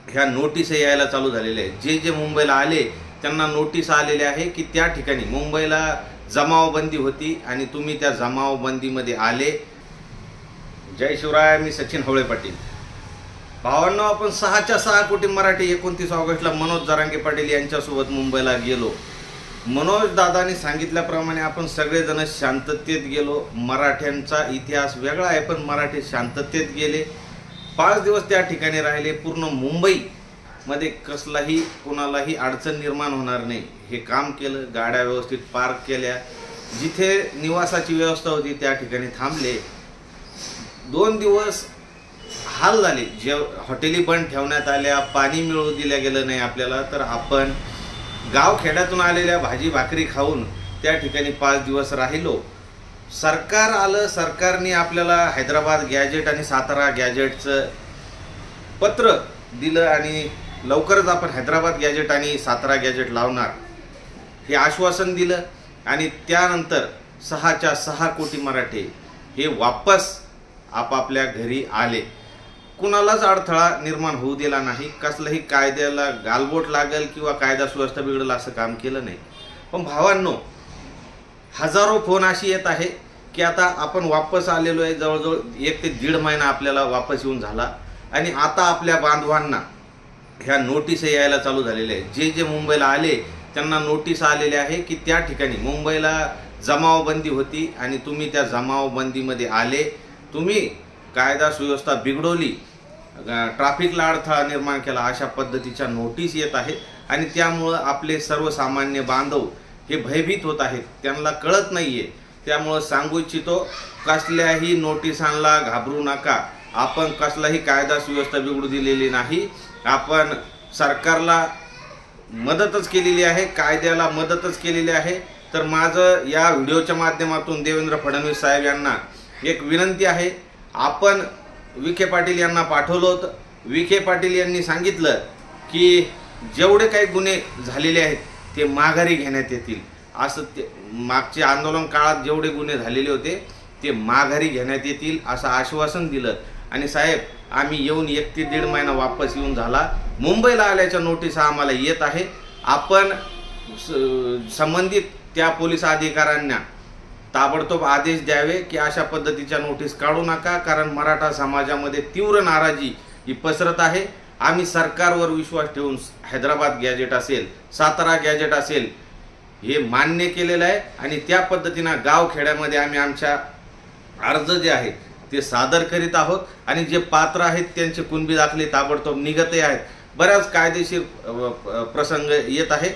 ह्या नोटीस यायला चालू झालेल्या आहेत। जे जे मुंबईला आले त्यांना नोटीस आलेले आहे की त्या ठिकाणी मुंबईला जमावबंदी होती आणि तुम्ही त्या जमावबंदीमध्ये आले। जय शिवराय, मी सचिन हवळे पाटील। भावांनो, आपण 6च्या 6 कोटी मराठी 29 ऑगस्टला मनोज जरांगे पाटील यांच्यासोबत मुंबईला गेलो। मनोज दादांनी सांगितल्याप्रमाणे आपण सगळेजण शांततेत गेलो। मराठ्यांचा इतिहास वेगळा आहे, पण मराठी शांततेत गेले। 5 दिवस त्या ठिकाणी राहिले। पूर्ण मुंबईमध्ये कसलाही कोणालाही अडचण निर्माण होणार नाही हे काम केलं। गाड्या व्यवस्थित पार्क केल्या, जिथे निवासाची व्यवस्था होती त्या ठिकाणी थांबले। 2 दिवस हाल झाले, जे हॉटेली बंद ठेवण्यात आल्या, पाणी मिळू दिल्या गेलं नाही आपल्याला, तर आपण गावखेड्यातून आलेल्या भाजी भाकरी खाऊन त्या ठिकाणी 5 दिवस राहिलो। सरकार आलं, सरकारने आपल्याला हैदराबाद गॅजेट आणि सातारा गॅजेटचं पत्र दिलं आणि लवकरच आपण हैदराबाद गॅजेट आणि सातारा गॅजेट लावणार हे आश्वासन दिलं। आणि त्यानंतर 6च्या 6 कोटी मराठी हे वापस आपापल्या घरी आले। कुणालाच अडथळा निर्माण होऊ दिला नाही, कसलाही कायद्याला गालबोट लागेल किंवा कायदा सुव्यवस्था बिघडेल असं काम केलं नाही। पण भावांनो, हजारो फोन अशी येत आहे की आता आपण वापस आलेलो आहे, जवळजवळ 1 ते 1.5 महिना आपल्याला वापस येऊन झाला आणि आता आपल्या बांधवांना ह्या नोटीस यायला चालू झालेल्या आहेत। जे जे मुंबईला आले त्यांना नोटीस आलेले आहे की त्या ठिकाणी मुंबईला जमावबंदी होती आणि तुम्ही त्या जमावबंदीमध्ये आले, तुम्ही कायदा सुव्यवस्था बिघडवली, ट्रॅफिकला अडथळा निर्माण केला, अशा पद्धतीच्या नोटीस येत आहेत। आणि त्यामुळं आपले सर्वसामान्य बांधव हे भयभीत होत आहेत, त्यांना कळत नाहीये। त्यामुळं सांगू इच्छितो, कसल्याही नोटिसांना घाबरू नका। आपण कसलाही कायदा सुव्यवस्था बिघडू दिलेली नाही, आपण सरकारला मदतच केलेली आहे, कायद्याला मदतच केलेली आहे। तर माझं या व्हिडिओच्या माध्यमातून देवेंद्र फडणवीस साहेब यांना एक विनंती आहे। आपण विखे पाटील यांना पाठवलं होतं, विखे पाटील यांनी सांगितलं की जेवढे काही गुन्हे झालेले आहेत ते माघारी घेण्यात येतील, असं ते मागचे आंदोलन काळात जेवढे गुन्हे झालेले होते ते माघारी घेण्यात येतील असं आश्वासन दिलं। आणि साहेब, आम्ही येऊन 1 ते 1.5 महिना वापस येऊन झाला, मुंबईला आल्याच्या नोटीस आम्हाला येत आहे। आपण संबंधित त्या पोलीस अधिकाऱ्यांना ताबडतोब आदेश द्यावे की अशा पद्धतीच्या नोटीस काढू नका, कारण मराठा समाजामध्ये तीव्र नाराजी ही पसरत आहे। आम्ही सरकारवर विश्वास ठेवून हैदराबाद गॅजेट असेल, सातारा गॅजेट असेल हे मान्य केलेलं आहे आणि त्या पद्धतीनं गावखेड्यामध्ये आम्ही आमच्या अर्ज जे आहेत ते सादर करीत आहोत आणि जे पात्र आहेत त्यांचे कुणबी दाखले ताबडतोब निघते आहेत। बऱ्याच कायदेशीर प्रसंग येत आहे,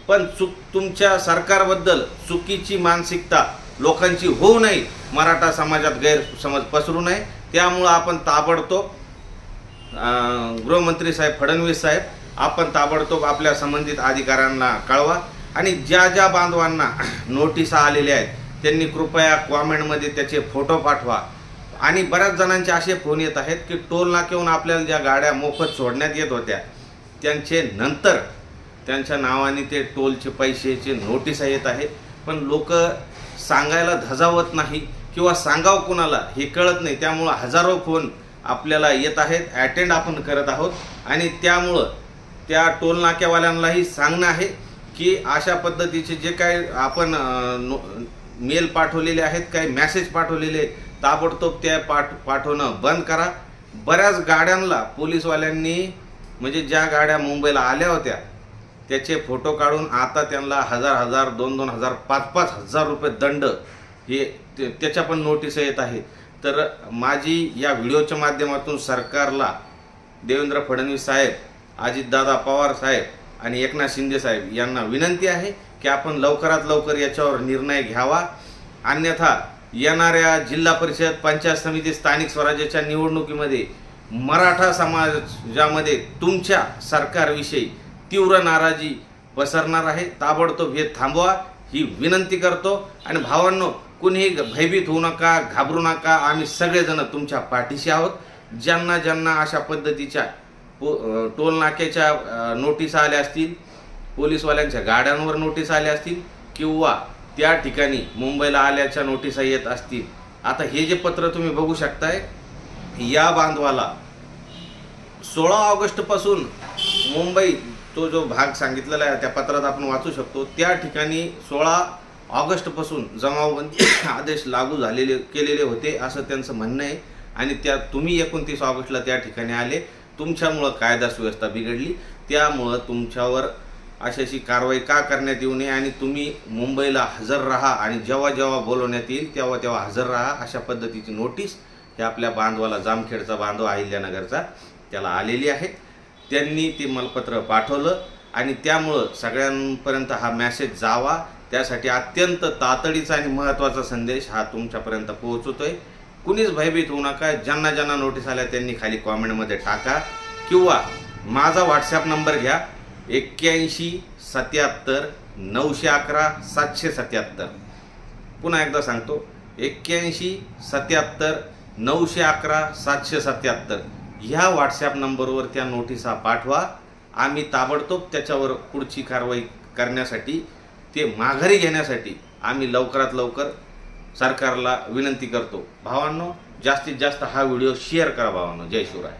पण तुमच्या सरकारबद्दल चुकीची मानसिकता लोकांची होऊ नये, मराठा समाजात गैरसमज पसरू नये। त्यामुळं आपण ताबडतोब गृहमंत्री साहेब फडणवीस साहेब, आपण ताबडतोब आपल्या संबंधित अधिकाऱ्यांना कळवा आणि ज्या ज्या बांधवांना नोटीस आलेल्या आहेत त्यांनी कृपया कॉमेंटमध्ये त्याचे फोटो पाठवा। आणि बऱ्याच जणांचे असे फोन येत आहेत की टोल नाक्याहून आपल्याला ज्या गाड्या मोफत सोडण्यात येत होत्या त्यांचे नंतर त्यांच्या नावाने ते टोलचे पैशाचे नोटीस येत आहेत, पण लोक सांगायला धजावत नाही किंवा सांगाव कुणाला हे कळत नाही। त्यामुळं हजारो फोन आपल्याला येत आहेत, अटेंड आपण करत आहोत आणि त्यामुळं त्या टोल नाक्यावाल्यांनाही सांगणं आहे की अशा पद्धतीचे जे काही आपण मेल पाठवलेले आहेत, काही मेसेज पाठवलेले, ताबडतोब त्या पाठवणं बंद करा। बऱ्याच गाड्यांना पोलीसवाल्यांनी, म्हणजे ज्या गाड्या मुंबईला आल्या होत्या त्याचे फोटो काढून आता त्यांना 1000, 2,000, 5,000 रुपये दंड हे त्याच्या पण नोटीस येत आहे। तर माझी या व्हिडिओच्या माध्यमातून सरकारला, देवेंद्र फडणवीस साहेब, अजितदादा पवार साहेब आणि एकनाथ शिंदे साहेब यांना विनंती आहे की आपण लवकरात लवकर याच्यावर निर्णय घ्यावा, अन्यथा येणाऱ्या जिल्हा परिषद, पंचायत समिती, स्थानिक स्वराज्याच्या निवडणुकीमध्ये मराठा समाजामध्ये तुमच्या सरकारविषयी तीव्र नाराजी पसरणार आहे। ताबडतोब हे थांबवा ही विनंती करतो। आणि भावांनो, कुणीही भयभीत होऊ नका, घाबरू नका, आम्ही सगळेजण तुमच्या पाठीशी आहोत। ज्यांना ज्यांना अशा पद्धतीच्या टोल नाक्याच्या नोटीस आल्या असतील, पोलीसवाल्यांच्या गाड्यांवर नोटीस आल्या असतील किंवा त्या ठिकाणी मुंबईला आल्याच्या नोटिसा येत असतील, आता हे जे पत्र तुम्ही बघू शकताय, या बांधवाला 16 ऑगस्ट पासून मुंबई, तो जो भाग सांगितलेला आहे त्या पत्रात आपण वाचू शकतो, त्या ठिकाणी 16 ऑगस्ट पासून जमावबंदी आदेश लागू केलेले होते असं त्यांचं म्हणणं आहे। आणि त्या तुम्ही 29 ऑगस्टला त्या ठिकाणी आले, तुमच्यामुळं कायदा सुव्यवस्था बिघडली, त्यामुळं तुमच्यावर अशी कारवाई का करण्यात येऊ नये आणि तुम्ही मुंबईला हजर राहा आणि जेव्हा जेव्हा बोलवण्यात येईल तेव्हा तेव्हा हजर राहा, अशा पद्धतीची नोटीस हे आपल्या बांधवाला, जामखेडचा बांधव अहिल्यानगरचा, त्याला आलेली आहे। त्यांनी ते मलपत्र पाठवलं आणि त्यामुळं सगळ्यांपर्यंत हा मेसेज जावा, त्यासाठी अत्यंत तातडीचा आणि महत्त्वाचा संदेश हा तुमच्यापर्यंत पोहोचतोय। कुणीच भयभीत होऊ नका। ज्यांना ज्यांना नोटीस आल्या त्यांनी खाली कॉमेंटमध्ये टाका किंवा माझा व्हॉट्सॲप नंबर घ्या 81 77 911 777। पुन्हा एकदा सांगतो 81 77 911 777 ह्या व्हॉट्सॲप नंबरवर त्या नोटिसा पाठवा। आम्ही ताबडतोब त्याच्यावर पुढची कारवाई करण्यासाठी, ते माघारी घेण्यासाठी आम्ही लवकरात लवकर सरकारला विनंती करतो। भावांनो, जास्तीत जास्त हा व्हिडिओ शेअर करा भावांनो। जय शिवराय।